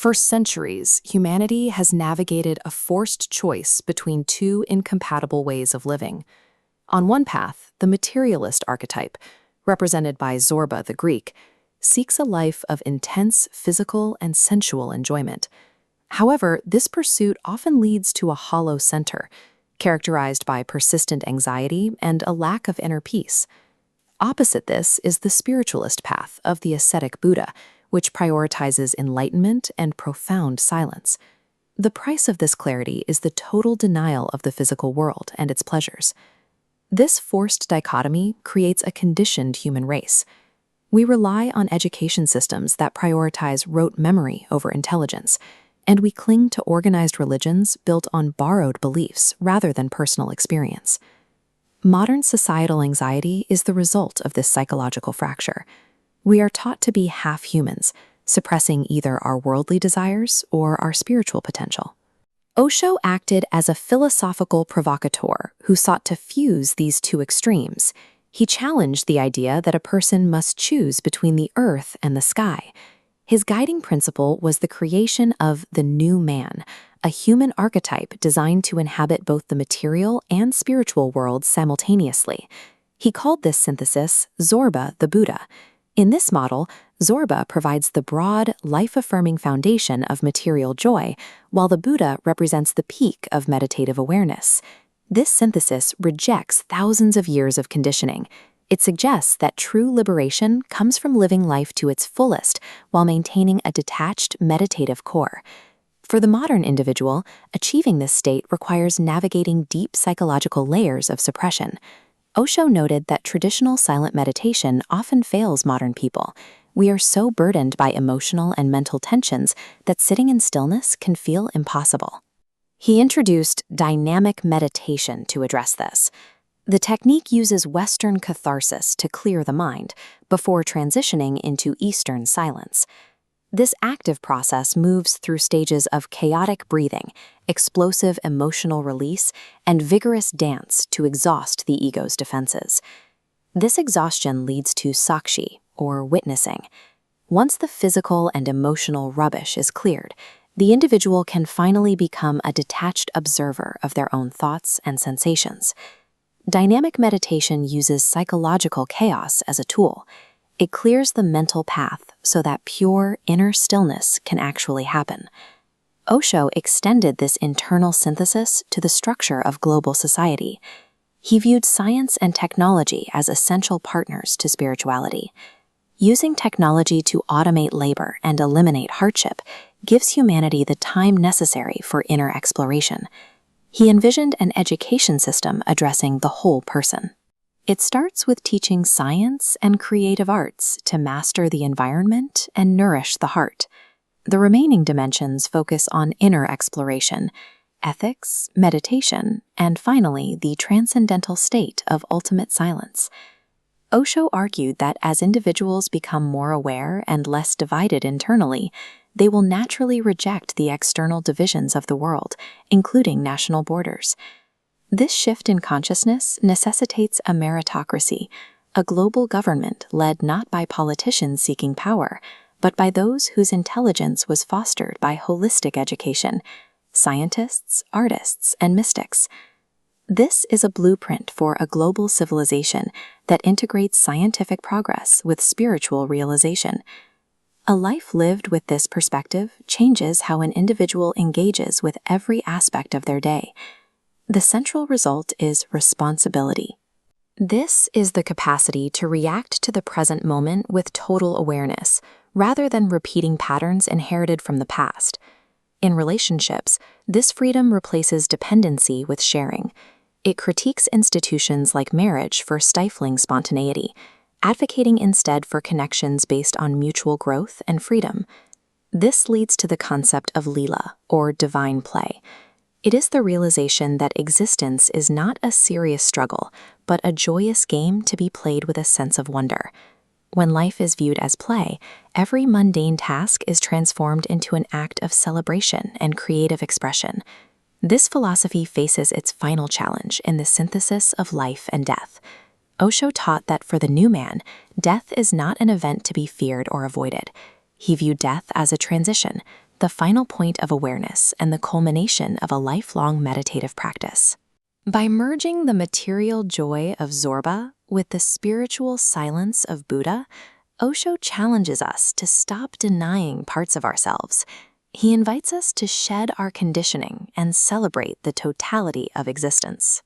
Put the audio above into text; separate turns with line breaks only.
For centuries, humanity has navigated a forced choice between two incompatible ways of living. On one path, the materialist archetype, represented by Zorba the Greek, seeks a life of intense physical and sensual enjoyment. However, this pursuit often leads to a hollow center, characterized by persistent anxiety and a lack of inner peace. Opposite this is the spiritualist path of the ascetic Buddha, which prioritizes enlightenment and profound silence. The price of this clarity is the total denial of the physical world and its pleasures. This forced dichotomy creates a conditioned human race. We rely on education systems that prioritize rote memory over intelligence, and we cling to organized religions built on borrowed beliefs rather than personal experience. Modern societal anxiety is the result of this psychological fracture. We are taught to be half humans, suppressing either our worldly desires or our spiritual potential. Osho acted as a philosophical provocateur who sought to fuse these two extremes. He challenged the idea that a person must choose between the earth and the sky. His guiding principle was the creation of the new man, a human archetype designed to inhabit both the material and spiritual worlds simultaneously. He called this synthesis Zorba the Buddha. In this model, Zorba provides the broad, life-affirming foundation of material joy, while the Buddha represents the peak of meditative awareness. This synthesis rejects thousands of years of conditioning. It suggests that true liberation comes from living life to its fullest while maintaining a detached, meditative core. For the modern individual, achieving this state requires navigating deep psychological layers of suppression. Osho noted that traditional silent meditation often fails modern people. We are so burdened by emotional and mental tensions that sitting in stillness can feel impossible. He introduced dynamic meditation to address this. The technique uses Western catharsis to clear the mind before transitioning into Eastern silence. This active process moves through stages of chaotic breathing, explosive emotional release, and vigorous dance to exhaust the ego's defenses. This exhaustion leads to sakshi, or witnessing. Once the physical and emotional rubbish is cleared, the individual can finally become a detached observer of their own thoughts and sensations. Dynamic meditation uses psychological chaos as a tool. It clears the mental path so that pure inner stillness can actually happen. Osho extended this internal synthesis to the structure of global society. He viewed science and technology as essential partners to spirituality. Using technology to automate labor and eliminate hardship gives humanity the time necessary for inner exploration. He envisioned an education system addressing the whole person. It starts with teaching science and creative arts to master the environment and nourish the heart. The remaining dimensions focus on inner exploration, ethics, meditation, and finally, the transcendental state of ultimate silence. Osho argued that as individuals become more aware and less divided internally, they will naturally reject the external divisions of the world, including national borders. This shift in consciousness necessitates a meritocracy, a global government led not by politicians seeking power, but by those whose intelligence was fostered by holistic education, scientists, artists, and mystics. This is a blueprint for a global civilization that integrates scientific progress with spiritual realization. A life lived with this perspective changes how an individual engages with every aspect of their day. The central result is responsibility. This is the capacity to react to the present moment with total awareness, rather than repeating patterns inherited from the past. In relationships, this freedom replaces dependency with sharing. It critiques institutions like marriage for stifling spontaneity, advocating instead for connections based on mutual growth and freedom. This leads to the concept of lila, or divine play. It is the realization that existence is not a serious struggle, but a joyous game to be played with a sense of wonder. When life is viewed as play, every mundane task is transformed into an act of celebration and creative expression. This philosophy faces its final challenge in the synthesis of life and death. Osho taught that for the new man, death is not an event to be feared or avoided. He viewed death as a transition, the final point of awareness and the culmination of a lifelong meditative practice. By merging the material joy of Zorba with the spiritual silence of Buddha, Osho challenges us to stop denying parts of ourselves. He invites us to shed our conditioning and celebrate the totality of existence.